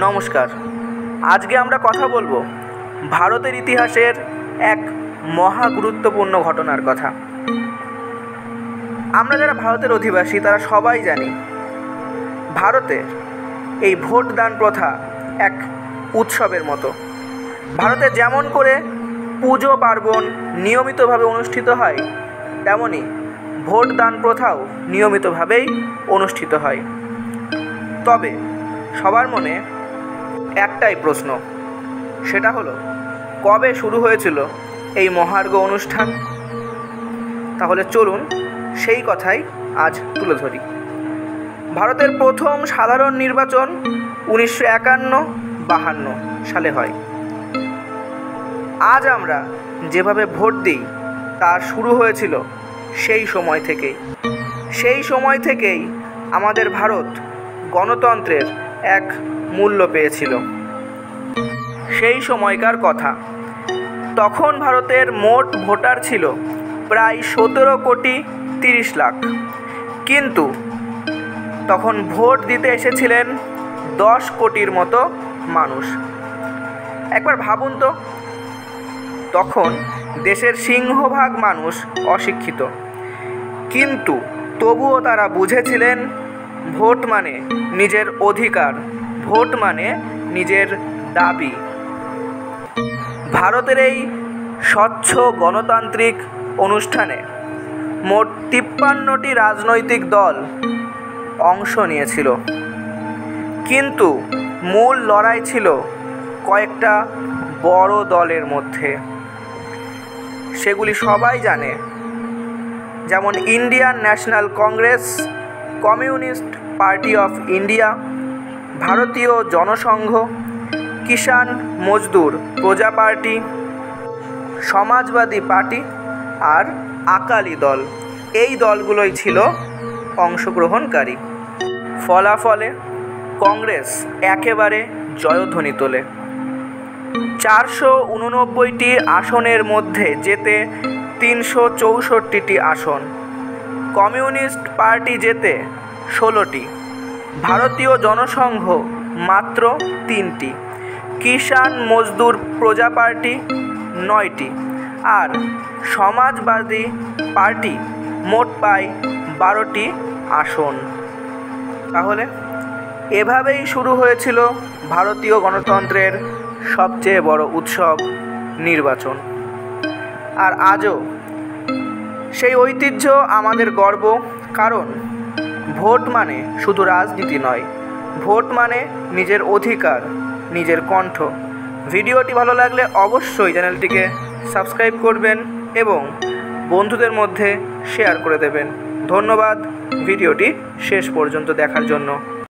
নমস্কার। আজকে আমরা কথা বলবো ভারতের ইতিহাসের এক মহা গুরুত্বপূর্ণ ঘটনার কথা। আমরা যারা ভারতের অধিবাসী তারা সবাই জানি ভারতের এই ভোটদান প্রথা এক উৎসবের মতো। ভারতে যেমন করে পুজো পার্বণ নিয়মিতভাবে অনুষ্ঠিত হয়, তেমনি ভোটদান প্রথাও নিয়মিতভাবেই অনুষ্ঠিত হয়। তবে সবার মনে একটাই প্রশ্ন, সেটা হলো কবে শুরু হয়েছিল এই মহার্ঘ অনুষ্ঠান। তাহলে চলুন সেই কথাই আজ তুলে ধরি। ভারতের প্রথম সাধারণ নির্বাচন 1951-52 সালে হয়। আজ আমরা যেভাবে ভোট দিই তার শুরু হয়েছিল সেই সময় থেকেই আমাদের ভারত গণতন্ত্রের এক মূল্য পেয়েছিল। সেই সময়কার কথা, তখন ভারতের মোট ভোটার ছিল প্রায় 17,30,00,000, কিন্তু তখন ভোট দিতে এসেছিলেন 10 কোটির মতো মানুষ। একবার ভাবুন তো, তখন দেশের সিংহভাগ মানুষ অশিক্ষিত, কিন্তু তবুও তারা বুঝেছিলেন ভোট মানে নিজের অধিকার, ভোট মানে নিজের দাবি। ভারতের এই স্বচ্ছ গণতান্ত্রিক অনুষ্ঠানে মোট 53টি রাজনৈতিক দল অংশ নিয়েছিল, কিন্তু মূল লড়াই ছিল কয়েকটা বড় দলের মধ্যে। সেগুলি সবাই জানে, যেমন Indian national Congress, communist party of India, ভারতীয় জনসংঘ, কিষাণ মজদুর প্রজা পার্টি, সমাজবাদী পার্টি আর আকালি দল। এই দলগুলোই ছিল অংশগ্রহণকারী। ফলাফলে কংগ্রেস একেবারে জয়ধ্বনি তোলে। 489টি আসনের মধ্যে জেতে 364টি আসন, কমিউনিস্ট পার্টি জেতে 16টি, ভারতীয় জনসংঘ মাত্র 3টি, কিষাণ মজদুর প্রজা পার্টি 9টি আর সমাজবাদী পার্টি মোট পায় 12টি আসন। তাহলে এভাবেই শুরু হয়েছিল ভারতীয় গণতন্ত্রের সবচেয়ে বড় উৎসব, নির্বাচন। আর আজও সেই ঐতিহ্য আমাদের গর্ব, কারণ ভোট মানে শুধু রাজনীতি নয়, ভোট মানে নিজের অধিকার, নিজের কণ্ঠ। ভিডিওটি ভালো লাগলে অবশ্যই চ্যানেলটিকে সাবস্ক্রাইব করবেন এবং বন্ধুদের মধ্যে শেয়ার করে দেবেন। ধন্যবাদ ভিডিওটি শেষ পর্যন্ত দেখার জন্য।